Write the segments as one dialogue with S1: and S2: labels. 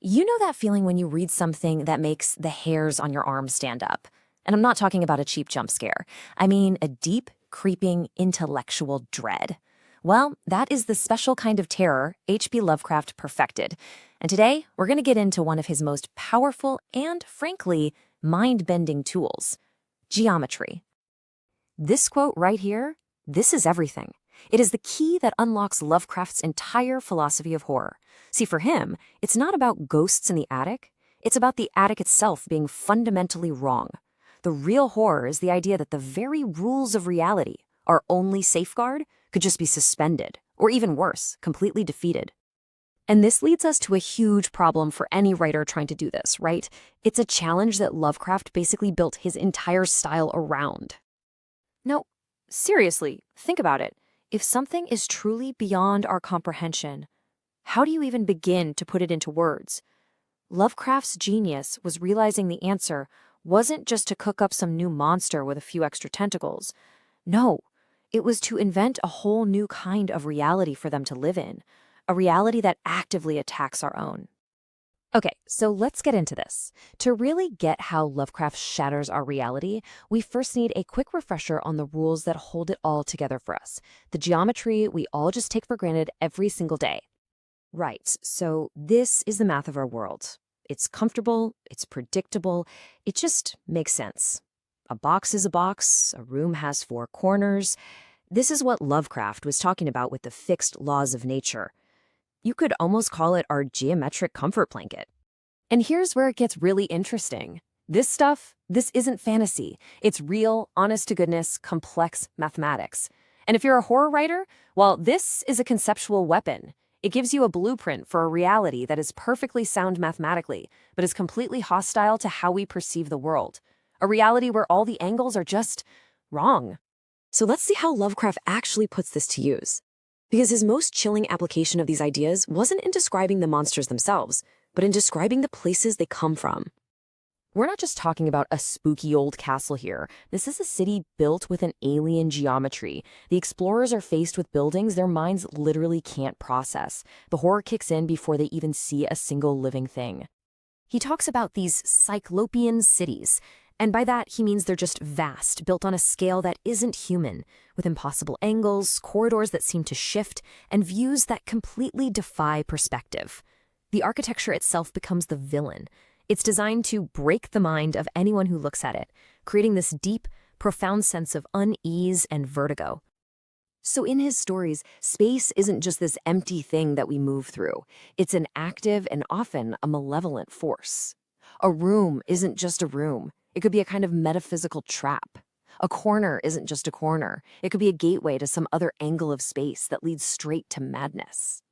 S1: You know that feeling when you read something that makes the hairs on your arm stand up? And I'm not talking about a cheap jump scare. I mean a deep, creeping, intellectual dread. Well, that is the special kind of terror H.P. Lovecraft perfected. And today, we're going to get into one of his most powerful and, frankly, mind-bending tools: geometry. This quote right here, this is everything. It is the key that unlocks Lovecraft's entire philosophy of horror. See, for him, it's not about ghosts in the attic. It's about the attic itself being fundamentally wrong. The real horror is the idea that the very rules of reality, our only safeguard, could just be suspended, or even worse, completely defeated. And this leads us to a huge problem for any writer trying to do this, right? It's a challenge that Lovecraft basically built his entire style around. No, seriously, think about it. If something is truly beyond our comprehension, how do you even begin to put it into words? Lovecraft's genius was realizing the answer wasn't just to cook up some new monster with a few extra tentacles. No, it was to invent a whole new kind of reality for them to live in, a reality that actively attacks our own. Okay, so let's get into this. To really get how Lovecraft shatters our reality, we first need a quick refresher on the rules that hold it all together for us, the geometry we all just take for granted every single day. Right, so this is the math of our world. It's comfortable, it's predictable, it just makes sense. A box is a box, a room has four corners. This is what Lovecraft was talking about with the fixed laws of nature. You could almost call it our geometric comfort blanket. And here's where it gets really interesting. This stuff, this isn't fantasy. It's real, honest-to-goodness, complex mathematics. And if you're a horror writer, well, this is a conceptual weapon. It gives you a blueprint for a reality that is perfectly sound mathematically, but is completely hostile to how we perceive the world. A reality where all the angles are just wrong. So let's see how Lovecraft actually puts this to use. Because his most chilling application of these ideas wasn't in describing the monsters themselves, but in describing the places they come from. We're not just talking about a spooky old castle here. This is a city built with an alien geometry. The explorers are faced with buildings their minds literally can't process. The horror kicks in before they even see a single living thing. He talks about these cyclopean cities, and by that he means they're just vast, built on a scale that isn't human, with impossible angles, corridors that seem to shift, and views that completely defy perspective. The architecture itself becomes the villain. It's designed to break the mind of anyone who looks at it, creating this deep, profound sense of unease and vertigo. So in his stories, space isn't just this empty thing that we move through. It's an active and often a malevolent force. A room isn't just a room. It could be a kind of metaphysical trap. A corner isn't just a corner. It could be a gateway to some other angle of space that leads straight to madness.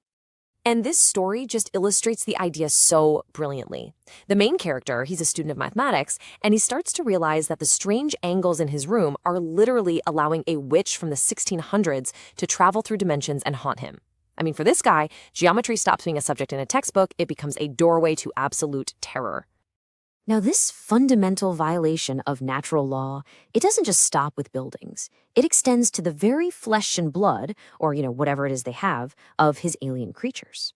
S1: And this story just illustrates the idea so brilliantly. The main character, he's a student of mathematics, and he starts to realize that the strange angles in his room are literally allowing a witch from the 1600s to travel through dimensions and haunt him. I mean, for this guy, geometry stops being a subject in a textbook, it becomes a doorway to absolute terror. Now, this fundamental violation of natural law, it doesn't just stop with buildings. It extends to the very flesh and blood, or, whatever it is they have, of his alien creatures.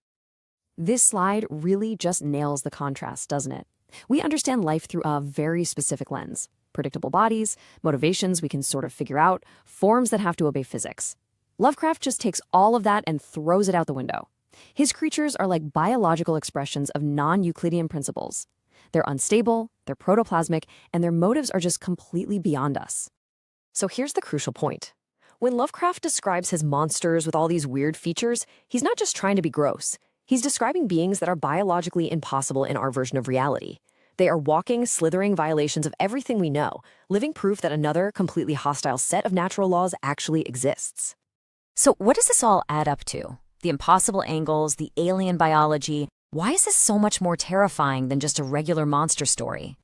S1: This slide really just nails the contrast, doesn't it? We understand life through a very specific lens. Predictable bodies, motivations we can sort of figure out, forms that have to obey physics. Lovecraft just takes all of that and throws it out the window. His creatures are like biological expressions of non-Euclidean principles. They're unstable, they're protoplasmic, and their motives are just completely beyond us. So here's the crucial point. When Lovecraft describes his monsters with all these weird features, he's not just trying to be gross. He's describing beings that are biologically impossible in our version of reality. They are walking, slithering violations of everything we know, living proof that another completely hostile set of natural laws actually exists. So what does this all add up to? The impossible angles, the alien biology. Why is this so much more terrifying than just a regular monster story?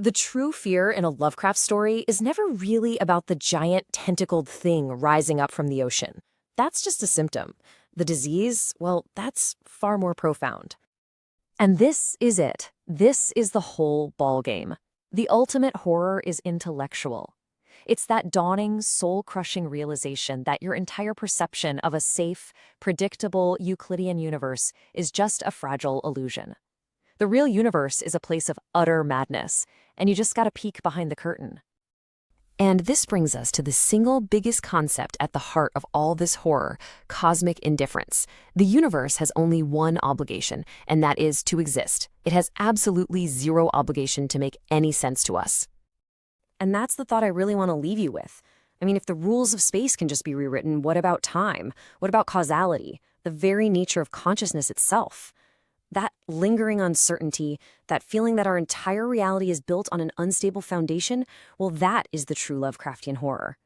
S1: The true fear in a Lovecraft story is never really about the giant tentacled thing rising up from the ocean. That's just a symptom. The disease, well, that's far more profound. And this is it. This is the whole ballgame. The ultimate horror is intellectual. It's that dawning, soul-crushing realization that your entire perception of a safe, predictable Euclidean universe is just a fragile illusion. The real universe is a place of utter madness, and you just gotta peek behind the curtain. And this brings us to the single biggest concept at the heart of all this horror, cosmic indifference. The universe has only one obligation, and that is to exist. It has absolutely zero obligation to make any sense to us. And that's the thought I really want to leave you with. I mean, if the rules of space can just be rewritten, what about time? What about causality? The very nature of consciousness itself? That lingering uncertainty, that feeling that our entire reality is built on an unstable foundation, well, that is the true Lovecraftian horror.